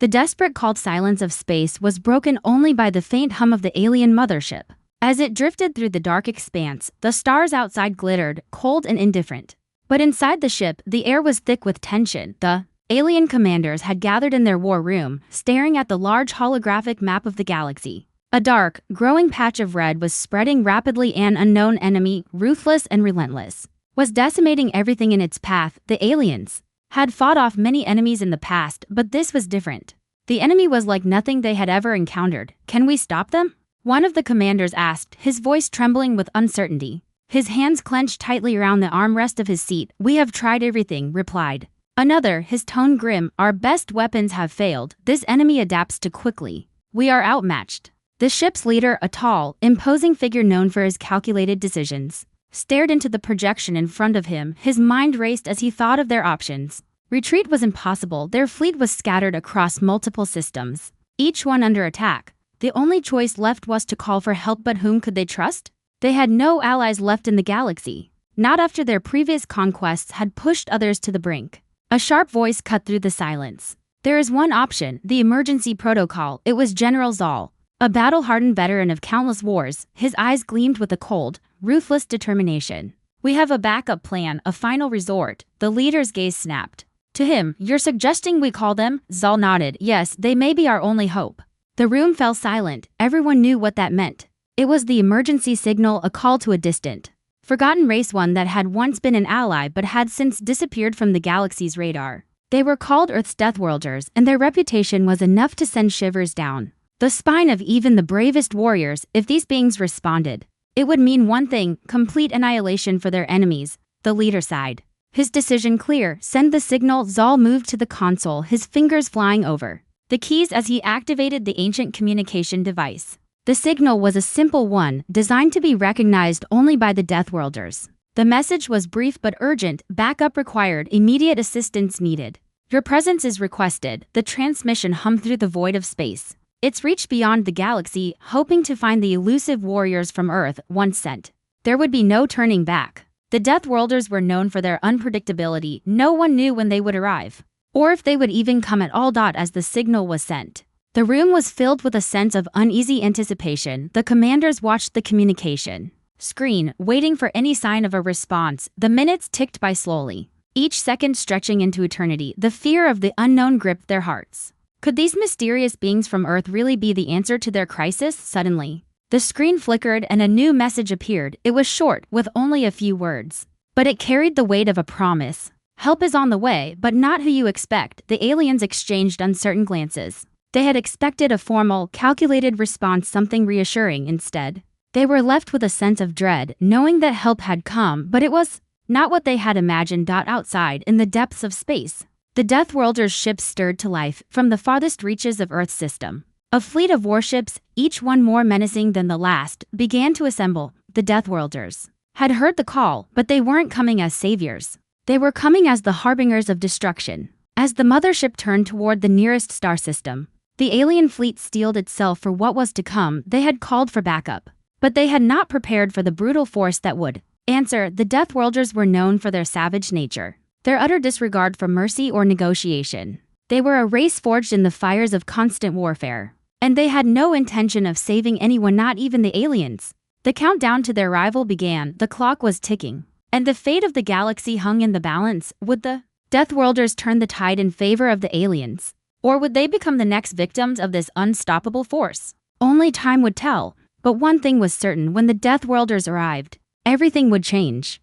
The desperate cold silence of space was broken only by the faint hum of the alien mothership. As it drifted through the dark expanse, the stars outside glittered, cold and indifferent. But inside the ship, the air was thick with tension. The alien commanders had gathered in their war room, staring at the large holographic map of the galaxy. A dark, growing patch of red was spreading rapidly. An unknown enemy, ruthless and relentless, was decimating everything in its path. The aliens had fought off many enemies in the past, but this was different. The enemy was like nothing they had ever encountered. Can we stop them? One of the commanders asked, his voice trembling with uncertainty. His hands clenched tightly around the armrest of his seat. We have tried everything, replied. Another, his tone grim, our best weapons have failed. This enemy adapts too quickly. We are outmatched. The ship's leader, a tall, imposing figure known for his calculated decisions, stared into the projection in front of him. His mind raced as he thought of their options. Retreat was impossible. Their fleet was scattered across multiple systems, each one under attack. The only choice left was to call for help, but whom could they trust? They had no allies left in the galaxy, not after their previous conquests had pushed others to the brink. A sharp voice cut through the silence. There is one option, the emergency protocol. It was General Zal, a battle-hardened veteran of countless wars. His eyes gleamed with a cold, ruthless determination. We have a backup plan, a final resort. The leader's gaze snapped. To him, you're suggesting we call them? Zal nodded. Yes, they may be our only hope. The room fell silent. Everyone knew what that meant. It was the emergency signal, a call to a distant, forgotten race, one that had once been an ally but had since disappeared from the galaxy's radar. They were called Earth's Deathworlders, and their reputation was enough to send shivers down the spine of even the bravest warriors. If these beings responded, it would mean one thing, complete annihilation for their enemies. The leader sighed. His decision clear, send the signal. Zal moved to the console, his fingers flying over the keys as he activated the ancient communication device. The signal was a simple one, designed to be recognized only by the Deathworlders. The message was brief but urgent. Backup required, immediate assistance needed. Your presence is requested. The transmission hummed through the void of space. It's reached beyond the galaxy, hoping to find the elusive warriors from Earth. Once sent, there would be no turning back. The Deathworlders were known for their unpredictability. No one knew when they would arrive, or if they would even come at all. As the signal was sent, the room was filled with a sense of uneasy anticipation. The commanders watched the communication screen, waiting for any sign of a response. The minutes ticked by slowly, each second stretching into eternity. The fear of the unknown gripped their hearts. Could these mysterious beings from Earth really be the answer to their crisis? Suddenly, the screen flickered and a new message appeared. It was short, with only a few words, but it carried the weight of a promise. Help is on the way, but not who you expect. The aliens exchanged uncertain glances. They had expected a formal, calculated response, something reassuring. Instead, they were left with a sense of dread, knowing that help had come, but it was not what they had imagined. Outside, in the depths of space, the Deathworlders' ships stirred to life. From the farthest reaches of Earth's system, a fleet of warships, each one more menacing than the last, began to assemble. The Deathworlders had heard the call, but they weren't coming as saviors. They were coming as the harbingers of destruction. As the mothership turned toward the nearest star system, the alien fleet steeled itself for what was to come. They had called for backup, but they had not prepared for the brutal force that would answer. The Deathworlders were known for their savage nature, their utter disregard for mercy or negotiation. They were a race forged in the fires of constant warfare, and they had no intention of saving anyone, not even the aliens. The countdown to their arrival began. The clock was ticking, and the fate of the galaxy hung in the balance. Would the Deathworlders turn the tide in favor of the aliens, or would they become the next victims of this unstoppable force? Only time would tell. But one thing was certain: when the Deathworlders arrived, everything would change.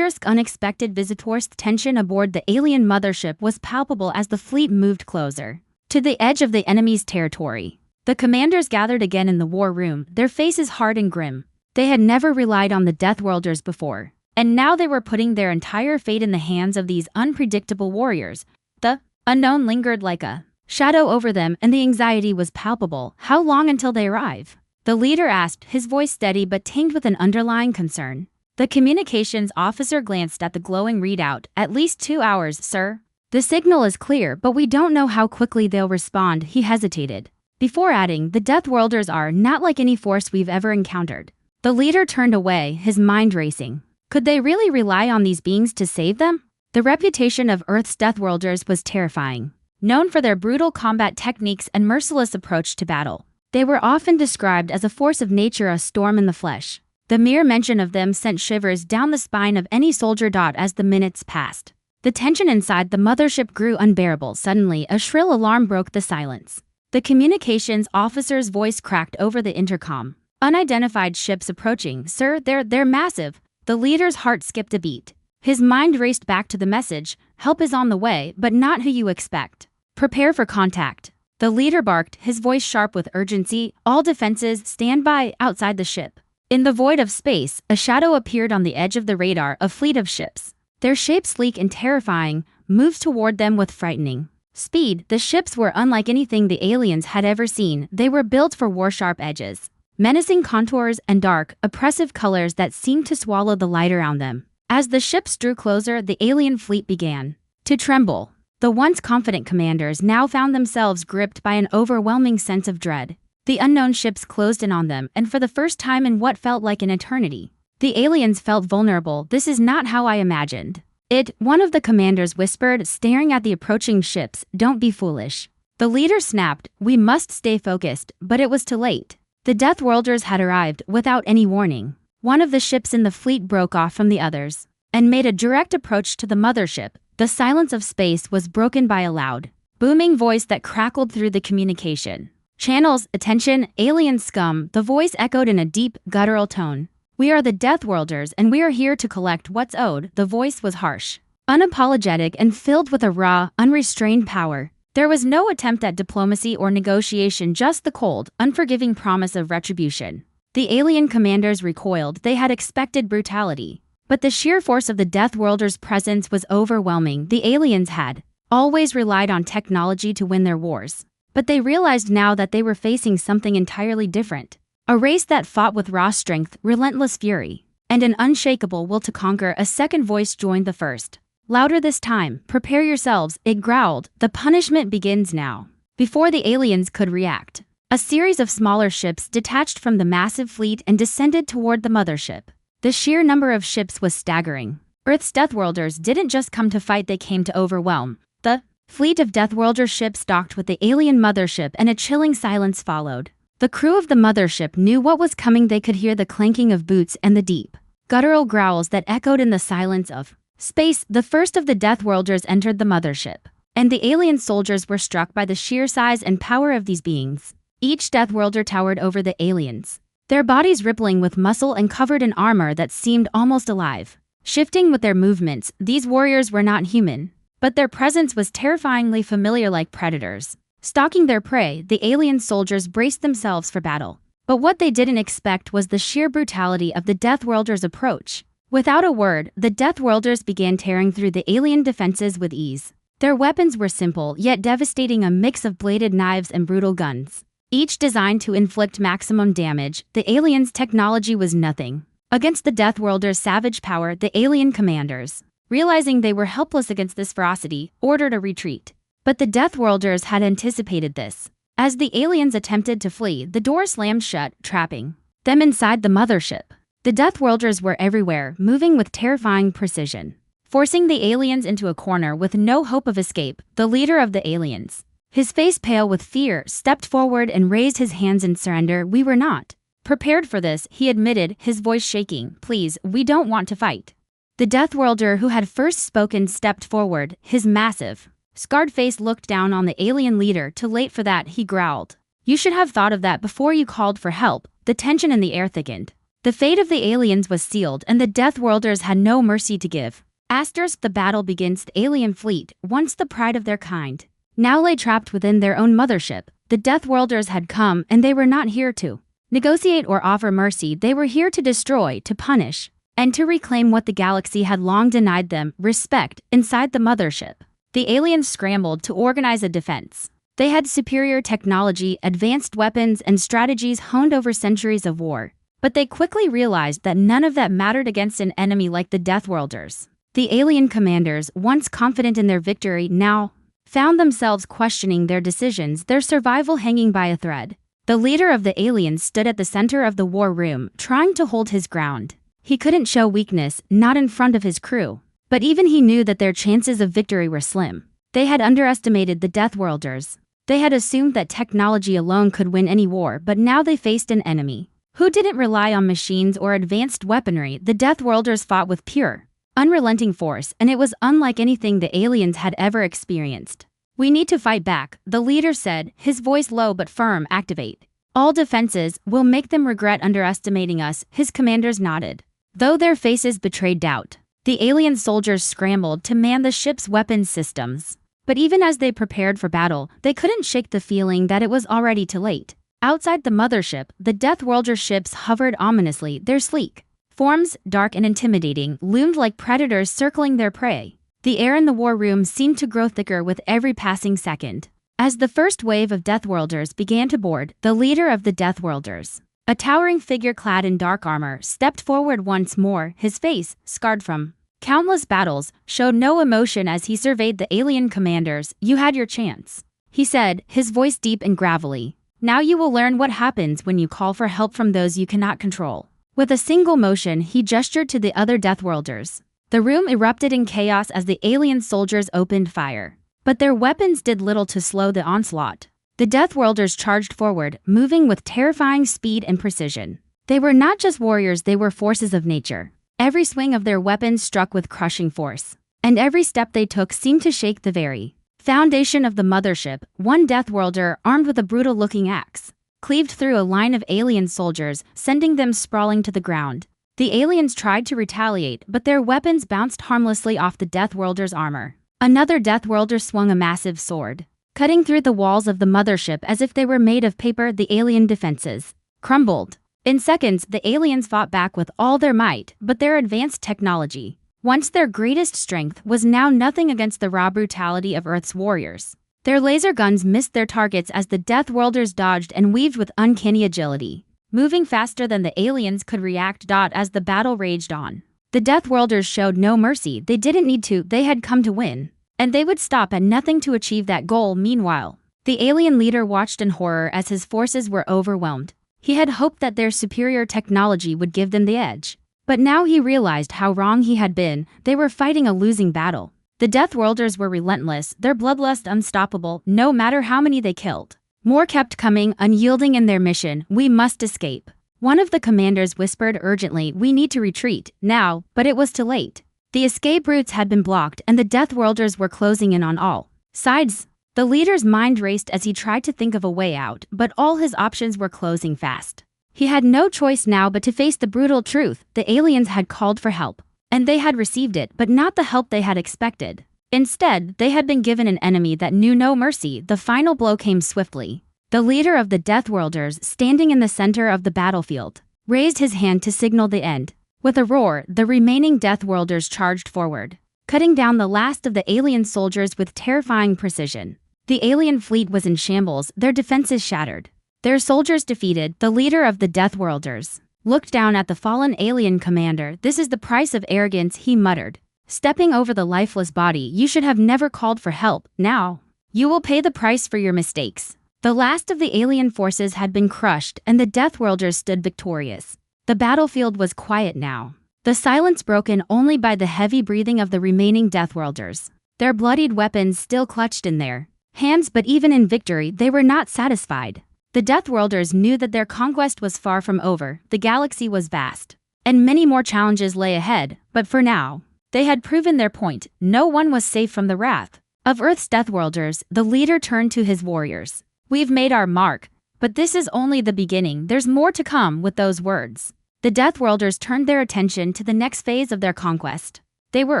Unexpected visitors. Tension aboard the alien mothership was palpable as the fleet moved closer to the edge of the enemy's territory. The commanders gathered again in the war room, their faces hard and grim. They had never relied on the Deathworlders before, and now they were putting their entire fate in the hands of these unpredictable warriors. The unknown lingered like a shadow over them, and the anxiety was palpable. How long until they arrive? The leader asked, his voice steady but tinged with an underlying concern. The communications officer glanced at the glowing readout. At least 2 hours, sir. The signal is clear, but we don't know how quickly they'll respond. He hesitated, before adding, the Deathworlders are not like any force we've ever encountered. The leader turned away, his mind racing. Could they really rely on these beings to save them? The reputation of Earth's Deathworlders was terrifying. known for their brutal combat techniques and merciless approach to battle. They were often described as a force of nature, a storm in the flesh. The mere mention of them sent shivers down the spine of any soldier. As the minutes passed, the tension inside the mothership grew unbearable. Suddenly, a shrill alarm broke the silence. The communications officer's voice cracked over the intercom. "Unidentified ships approaching, sir. They're massive." The leader's heart skipped a beat. His mind raced back to the message. "Help is on the way, but not who you expect. Prepare for contact." The leader barked, his voice sharp with urgency. "All defenses, stand by outside the ship." In the void of space, a shadow appeared on the edge of the radar. A fleet of ships, their shape sleek and terrifying, moved toward them with frightening speed. The ships were unlike anything the aliens had ever seen. They were built for war, sharp edges, menacing contours, and dark, oppressive colors that seemed to swallow the light around them. As the ships drew closer, the alien fleet began to tremble. The once confident commanders now found themselves gripped by an overwhelming sense of dread. The unknown ships closed in on them, and for the first time in what felt like an eternity, the aliens felt vulnerable. "This is not how I imagined it," one of the commanders whispered, staring at the approaching ships. "Don't be foolish." The leader snapped, "We must stay focused," but it was too late. The Deathworlders had arrived without any warning. One of the ships in the fleet broke off from the others and made a direct approach to the mothership. The silence of space was broken by a loud, booming voice that crackled through the communication channels. "Attention, alien scum," the voice echoed in a deep, guttural tone. "We are the Deathworlders, and we are here to collect what's owed." The voice was harsh, unapologetic, and filled with a raw, unrestrained power. There was no attempt at diplomacy or negotiation, just the cold, unforgiving promise of retribution. The alien commanders recoiled. They had expected brutality, but the sheer force of the Deathworlders' presence was overwhelming. The aliens had always relied on technology to win their wars, but they realized now that they were facing something entirely different. A race that fought with raw strength, relentless fury, and an unshakable will to conquer. A second voice joined the first, louder this time. "Prepare yourselves," it growled. "The punishment begins now." Before the aliens could react, a series of smaller ships detached from the massive fleet and descended toward the mothership. The sheer number of ships was staggering. Earth's Deathworlders didn't just come to fight, they came to overwhelm. The fleet of Deathworlder ships docked with the alien mothership, and a chilling silence followed. The crew of the mothership knew what was coming. They could hear the clanking of boots and the deep, guttural growls that echoed in the silence of space. The first of the Deathworlders entered the mothership, and the alien soldiers were struck by the sheer size and power of these beings. Each Deathworlder towered over the aliens, their bodies rippling with muscle and covered in armor that seemed almost alive, shifting with their movements. These warriors were not human, but their presence was terrifyingly familiar. Like predators stalking their prey, the alien soldiers braced themselves for battle. But what they didn't expect was the sheer brutality of the Deathworlders' approach. Without a word, the Deathworlders began tearing through the alien defenses with ease. Their weapons were simple yet devastating, a mix of bladed knives and brutal guns, each designed to inflict maximum damage. The aliens' technology was nothing against the Deathworlders' savage power. The alien commanders, realizing they were helpless against this ferocity, ordered a retreat. But the Deathworlders had anticipated this. As the aliens attempted to flee, the door slammed shut, trapping them inside the mothership. The Deathworlders were everywhere, moving with terrifying precision, forcing the aliens into a corner with no hope of escape. The leader of the aliens, his face pale with fear, stepped forward and raised his hands in surrender. "We were not prepared for this," he admitted, his voice shaking. "Please, we don't want to fight." The Deathworlder who had first spoken stepped forward. His massive, scarred face looked down on the alien leader. "Too late for that," he growled. "You should have thought of that before you called for help." The tension in the air thickened. The fate of the aliens was sealed, and the Deathworlders had no mercy to give. The battle begins. The alien fleet, once the pride of their kind, now lay trapped within their own mothership. The Deathworlders had come, and they were not here to negotiate or offer mercy. They were here to destroy, to punish, and to reclaim what the galaxy had long denied them: respect. Inside the mothership, the aliens scrambled to organize a defense. They had superior technology, advanced weapons, and strategies honed over centuries of war. But they quickly realized that none of that mattered against an enemy like the Deathworlders. The alien commanders, once confident in their victory, now found themselves questioning their decisions, their survival hanging by a thread. The leader of the aliens stood at the center of the war room, trying to hold his ground. He couldn't show weakness, not in front of his crew, but even he knew that their chances of victory were slim. They had underestimated the Deathworlders. They had assumed that technology alone could win any war, but now they faced an enemy who didn't rely on machines or advanced weaponry. The Deathworlders fought with pure, unrelenting force, and it was unlike anything the aliens had ever experienced. "We need to fight back," the leader said, his voice low but firm. "Activate all defenses. We'll make them regret underestimating us." His commanders nodded, though their faces betrayed doubt. The alien soldiers scrambled to man the ship's weapons systems. But even as they prepared for battle, they couldn't shake the feeling that it was already too late. Outside the mothership, the Deathworlder ships hovered ominously, their sleek forms, dark and intimidating, loomed like predators circling their prey. The air in the war room seemed to grow thicker with every passing second. As the first wave of Deathworlders began to board, the leader of the Deathworlders, a towering figure clad in dark armor, stepped forward once more. His face, scarred from countless battles, showed no emotion as he surveyed the alien commanders. "You had your chance," he said, his voice deep and gravelly. "Now you will learn what happens when you call for help from those you cannot control." With a single motion, he gestured to the other Deathworlders. The room erupted in chaos as the alien soldiers opened fire. But their weapons did little to slow the onslaught. The Deathworlders charged forward, moving with terrifying speed and precision. They were not just warriors, they were forces of nature. Every swing of their weapons struck with crushing force, and every step they took seemed to shake the very foundation of the mothership. One Deathworlder, armed with a brutal-looking axe, cleaved through a line of alien soldiers, sending them sprawling to the ground. The aliens tried to retaliate, but their weapons bounced harmlessly off the Deathworlder's armor. Another Deathworlder swung a massive sword, cutting through the walls of the mothership as if they were made of paper. The alien defenses crumbled. In seconds, the aliens fought back with all their might, but their advanced technology, once their greatest strength, was now nothing against the raw brutality of Earth's warriors. Their laser guns missed their targets as the Deathworlders dodged and weaved with uncanny agility, moving faster than the aliens could react. As the battle raged on, the Deathworlders showed no mercy. They didn't need to, they had come to win, and they would stop at nothing to achieve that goal. Meanwhile, the alien leader watched in horror as his forces were overwhelmed. He had hoped that their superior technology would give them the edge. But now he realized how wrong he had been. They were fighting a losing battle. The Deathworlders were relentless, their bloodlust unstoppable, no matter how many they killed. More kept coming, unyielding in their mission. "We must escape," one of the commanders whispered urgently. "We need to retreat, now." But it was too late. The escape routes had been blocked, and the Deathworlders were closing in on all sides. The leader's mind raced as he tried to think of a way out, but all his options were closing fast. He had no choice now but to face the brutal truth. The aliens had called for help, and they had received it, but not the help they had expected. Instead, they had been given an enemy that knew no mercy. The final blow came swiftly. The leader of the Deathworlders, standing in the center of the battlefield, raised his hand to signal the end. With a roar, the remaining Deathworlders charged forward, cutting down the last of the alien soldiers with terrifying precision. The alien fleet was in shambles, their defenses shattered, their soldiers defeated. The leader of the Deathworlders looked down at the fallen alien commander. "This is the price of arrogance," he muttered, stepping over the lifeless body. "You should have never called for help. Now, you will pay the price for your mistakes." The last of the alien forces had been crushed, and the Deathworlders stood victorious. The battlefield was quiet now, the silence broken only by the heavy breathing of the remaining Deathworlders, their bloodied weapons still clutched in their hands. But even in victory, they were not satisfied. The Deathworlders knew that their conquest was far from over. The galaxy was vast, and many more challenges lay ahead. But for now, they had proven their point. No one was safe from the wrath of Earth's Deathworlders. The leader turned to his warriors. "We've made our mark, but this is only the beginning. There's more to come." With those words, the Deathworlders turned their attention to the next phase of their conquest. They were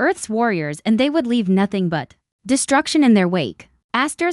Earth's warriors, and they would leave nothing but destruction in their wake.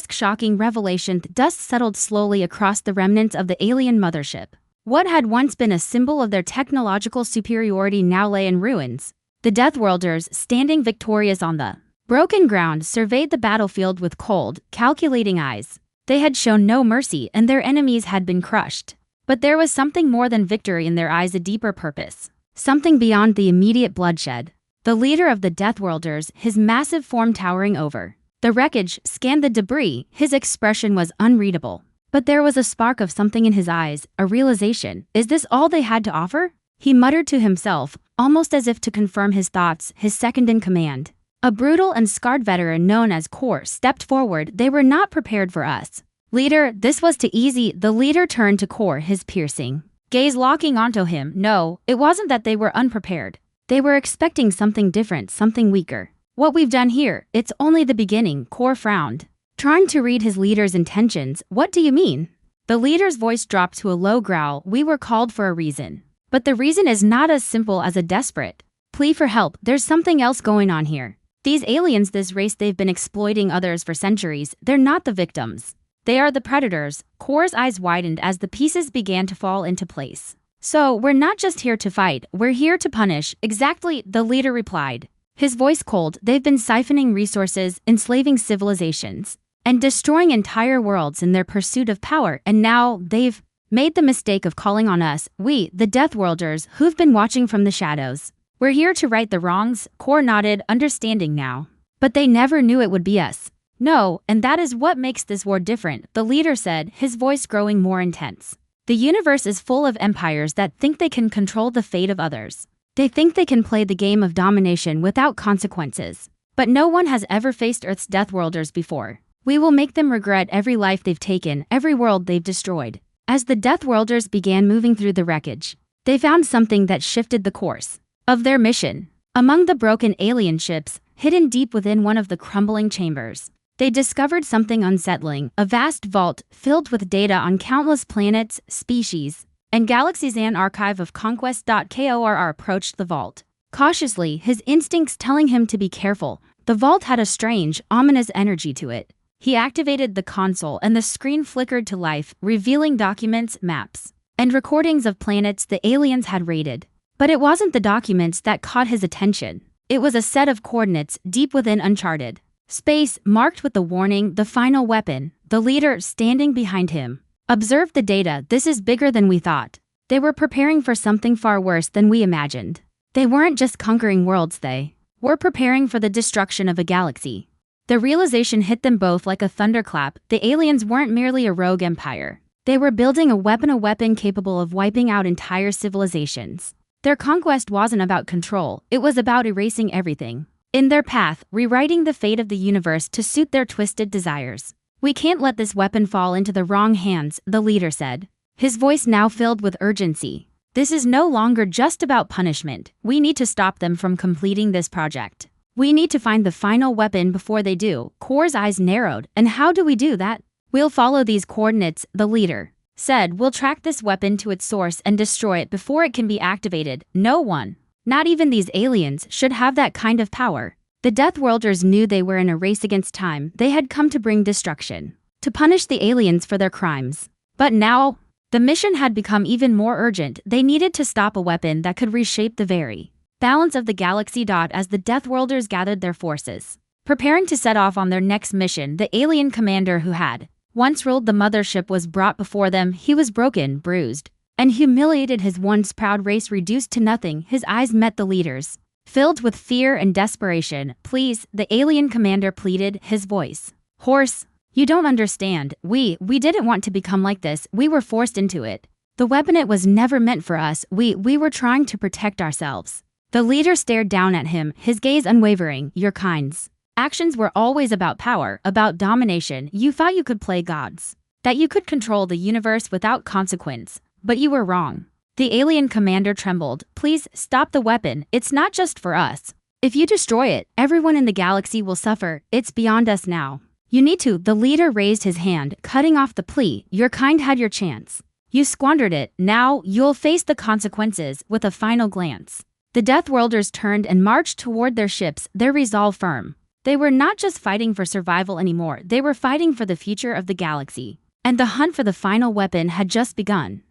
Shocking revelation. Dust settled slowly across the remnants of the alien mothership. What had once been a symbol of their technological superiority now lay in ruins. The Deathworlders, standing victorious on the broken ground, surveyed the battlefield with cold, calculating eyes. They had shown no mercy, and their enemies had been crushed. But there was something more than victory in their eyes, a deeper purpose. Something beyond the immediate bloodshed. The leader of the Deathworlders, his massive form towering over the wreckage, scanned the debris. His expression was unreadable, but there was a spark of something in his eyes, a realization. Is this all they had to offer? He muttered to himself, almost as if to confirm his thoughts. His second in command, A brutal and scarred veteran known as Core stepped forward. They were not prepared for us. Leader, this was too easy. The leader turned to Core, his piercing gaze locking onto him. No, it wasn't that they were unprepared. They were expecting something different, something weaker. What we've done here, it's only the beginning. Core frowned, trying to read his leader's intentions. What do you mean? The leader's voice dropped to a low growl. We were called for a reason. But the reason is not as simple as a desperate plea for help. There's something else going on here. These aliens, this race, they've been exploiting others for centuries. They're not the victims. They are the predators. Core's eyes widened as the pieces began to fall into place. So, we're not just here to fight, we're here to punish. Exactly, the leader replied, his voice cold. They've been siphoning resources, enslaving civilizations, and destroying entire worlds in their pursuit of power, and now they've made the mistake of calling on us, we, the Deathworlders, who've been watching from the shadows. We're here to right the wrongs. Core nodded, understanding now. But they never knew it would be us. No, and that is what makes this war different, the leader said, his voice growing more intense. The universe is full of empires that think they can control the fate of others. They think they can play the game of domination without consequences. But no one has ever faced Earth's Deathworlders before. We will make them regret every life they've taken, every world they've destroyed. As the Deathworlders began moving through the wreckage, they found something that shifted the course of their mission. Among the broken alien ships, hidden deep within one of the crumbling chambers, they discovered something unsettling, a vast vault filled with data on countless planets, species, and galaxies. An archive of conquest. Korr approached the vault cautiously, his instincts telling him to be careful. The vault had a strange, ominous energy to it. He activated the console and the screen flickered to life, revealing documents, maps, and recordings of planets the aliens had raided. But it wasn't the documents that caught his attention. It was a set of coordinates deep within uncharted space, marked with the warning, the final weapon. The leader, standing behind him, observed the data. This is bigger than we thought. They were preparing for something far worse than we imagined. They weren't just conquering worlds, they were preparing for the destruction of a galaxy. The realization hit them both like a thunderclap. The aliens weren't merely a rogue empire. They were building a weapon capable of wiping out entire civilizations. Their conquest wasn't about control, it was about erasing everything in their path, rewriting the fate of the universe to suit their twisted desires. We can't let this weapon fall into the wrong hands, the leader said, his voice now filled with urgency. This is no longer just about punishment. We need to stop them from completing this project. We need to find the final weapon before they do. Core's eyes narrowed. And how do we do that? We'll follow these coordinates, the leader said. We'll track this weapon to its source and destroy it before it can be activated. No one, not even these aliens, should have that kind of power. The Deathworlders knew they were in a race against time. They had come to bring destruction, to punish the aliens for their crimes. But now, the mission had become even more urgent. They needed to stop a weapon that could reshape the very balance of the galaxy. As the Deathworlders gathered their forces, preparing to set off on their next mission, the alien commander who had once ruled the mothership was brought before them. He was broken, bruised, and humiliated, his once proud race reduced to nothing. His eyes met the leader's, filled with fear and desperation. Please, the alien commander pleaded, his voice hoarse. You don't understand. We didn't want to become like this. We were forced into it. The weapon, it was never meant for us. We were trying to protect ourselves. The leader stared down at him, his gaze unwavering. Your kind's actions were always about power, about domination. You thought you could play gods, that you could control the universe without consequence. But you were wrong. The alien commander trembled. Please, stop the weapon. It's not just for us. If you destroy it, everyone in the galaxy will suffer. It's beyond us now. You need to. The leader raised his hand, cutting off the plea. Your kind had your chance. You squandered it. Now, you'll face the consequences. With a final glance, the Deathworlders turned and marched toward their ships, their resolve firm. They were not just fighting for survival anymore. They were fighting for the future of the galaxy. And the hunt for the final weapon had just begun.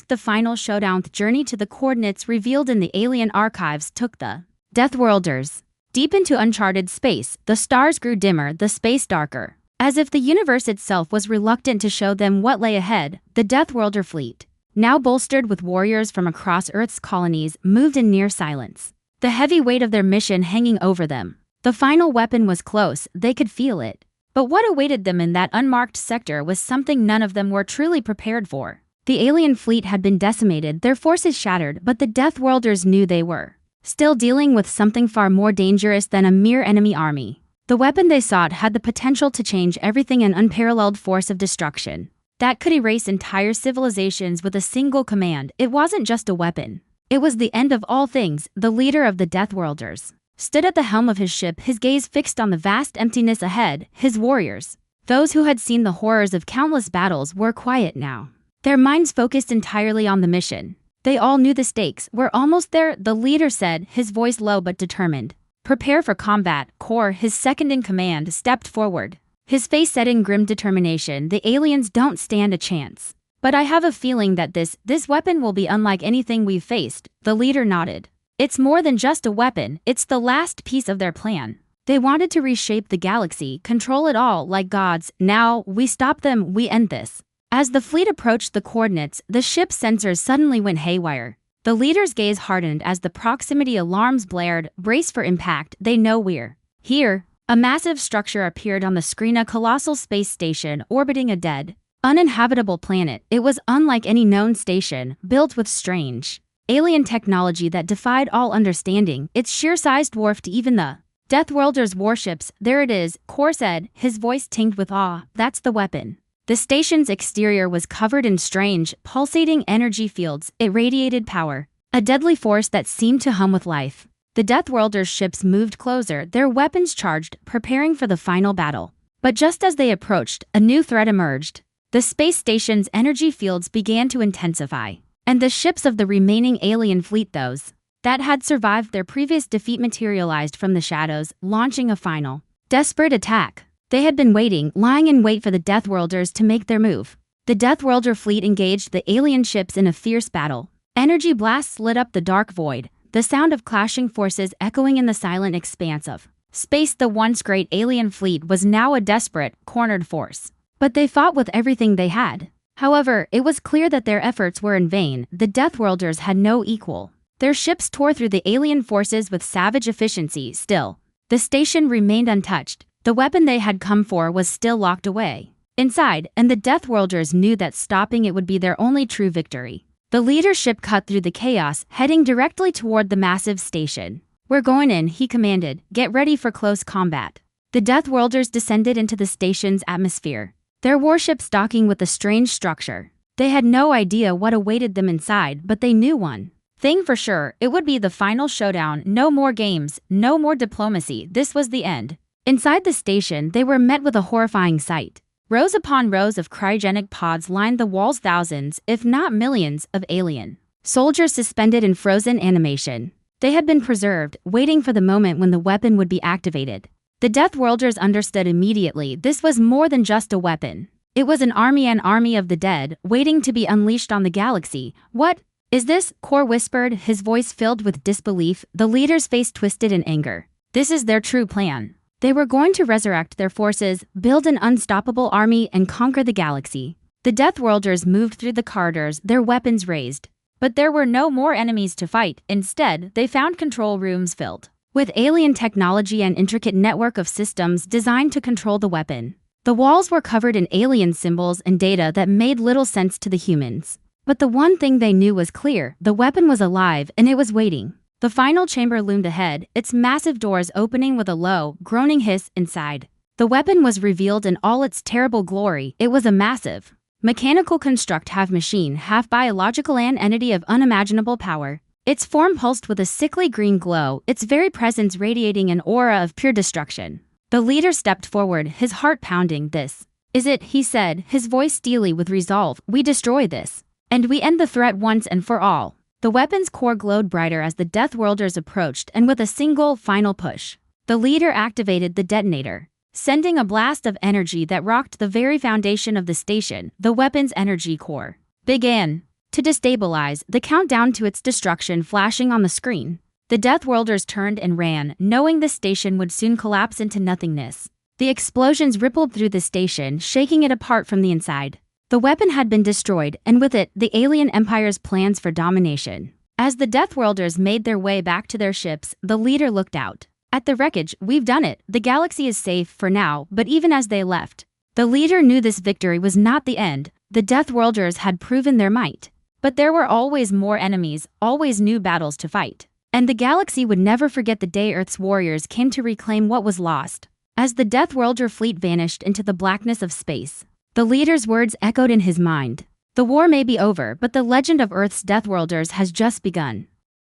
The final showdown. The journey to the coordinates revealed in the alien archives took the Deathworlders deep into uncharted space. The stars grew dimmer, the space darker, as if the universe itself was reluctant to show them what lay ahead. The Deathworlder fleet, now bolstered with warriors from across Earth's colonies, moved in near silence, the heavy weight of their mission hanging over them. The final weapon was close, they could feel it. But what awaited them in that unmarked sector was something none of them were truly prepared for. The alien fleet had been decimated, their forces shattered, but the Deathworlders knew they were still dealing with something far more dangerous than a mere enemy army. The weapon they sought had the potential to change everything, an unparalleled force of destruction that could erase entire civilizations with a single command. It wasn't just a weapon. It was the end of all things. The leader of the Deathworlders stood at the helm of his ship, his gaze fixed on the vast emptiness ahead. His warriors, those who had seen the horrors of countless battles, were quiet now, their minds focused entirely on the mission. They all knew the stakes. "We're almost there," the leader said, his voice low but determined. "Prepare for combat." Kor, his second-in-command, stepped forward, his face set in grim determination. "The aliens don't stand a chance. But I have a feeling that this weapon will be unlike anything we've faced." The leader nodded. "It's more than just a weapon, it's the last piece of their plan. They wanted to reshape the galaxy, control it all like gods. Now, we stop them, we end this." As the fleet approached the coordinates, the ship's sensors suddenly went haywire. The leader's gaze hardened as the proximity alarms blared. "Brace for impact, they know we're here." A massive structure appeared on the screen, a colossal space station orbiting a dead, uninhabitable planet. It was unlike any known station, built with strange, alien technology that defied all understanding. Its sheer size dwarfed even the Deathworlders' warships. "There it is," Kor said, his voice tinged with awe. "That's the weapon." The station's exterior was covered in strange, pulsating energy fields. It radiated power, a deadly force that seemed to hum with life. The Deathworlders' ships moved closer, their weapons charged, preparing for the final battle. But just as they approached, a new threat emerged. The space station's energy fields began to intensify, and the ships of the remaining alien fleet, those that had survived their previous defeat, materialized from the shadows, launching a final, desperate attack. They had been waiting, lying in wait for the Deathworlders to make their move. The Deathworlder fleet engaged the alien ships in a fierce battle. Energy blasts lit up the dark void, the sound of clashing forces echoing in the silent expanse of space. The once great alien fleet was now a desperate, cornered force. But they fought with everything they had. However, it was clear that their efforts were in vain. The Deathworlders had no equal. Their ships tore through the alien forces with savage efficiency. Still, the station remained untouched. The weapon they had come for was still locked away inside, and the Deathworlders knew that stopping it would be their only true victory. The leadership cut through the chaos, heading directly toward the massive station. "We're going in," he commanded. "Get ready for close combat." The Deathworlders descended into the station's atmosphere, their warships docking with the strange structure. They had no idea what awaited them inside, but they knew one thing for sure: it would be the final showdown. No more games, no more diplomacy. This was the end. Inside the station, they were met with a horrifying sight. Rows upon rows of cryogenic pods lined the walls, thousands, if not millions, of alien soldiers suspended in frozen animation. They had been preserved, waiting for the moment when the weapon would be activated. The Deathworlders understood immediately. This was more than just a weapon. It was an army of the dead, waiting to be unleashed on the galaxy. "What is this?" Kor whispered, his voice filled with disbelief. The leader's face twisted in anger. This is their true plan. They were going to resurrect their forces, build an unstoppable army, and conquer the galaxy. The Deathworlders moved through the corridors, their weapons raised. But there were no more enemies to fight. Instead, they found control rooms filled with alien technology and intricate network of systems designed to control the weapon. The walls were covered in alien symbols and data that made little sense to the humans. But the one thing they knew was clear: the weapon was alive, and it was waiting. The final chamber loomed ahead, its massive doors opening with a low, groaning hiss inside. The weapon was revealed in all its terrible glory. It was a massive, mechanical construct, half machine, half biological, an entity of unimaginable power. Its form pulsed with a sickly green glow, its very presence radiating an aura of pure destruction. The leader stepped forward, his heart pounding. "This is it," he said, his voice steely with resolve. "We destroy this, and we end the threat once and for all." The weapon's core glowed brighter as the Deathworlders approached, and with a single, final push, the leader activated the detonator, sending a blast of energy that rocked the very foundation of the station. The weapon's energy core began to destabilize, the countdown to its destruction flashing on the screen. The Deathworlders turned and ran, knowing the station would soon collapse into nothingness. The explosions rippled through the station, shaking it apart from the inside. The weapon had been destroyed, and with it, the alien empire's plans for domination. As the Deathworlders made their way back to their ships, the leader looked out at the wreckage. "We've done it. The galaxy is safe for now." But even as they left, the leader knew this victory was not the end. The Deathworlders had proven their might. But there were always more enemies, always new battles to fight. And the galaxy would never forget the day Earth's warriors came to reclaim what was lost. As the Deathworlder fleet vanished into the blackness of space, the leader's words echoed in his mind. The war may be over, but the legend of Earth's Deathworlders has just begun.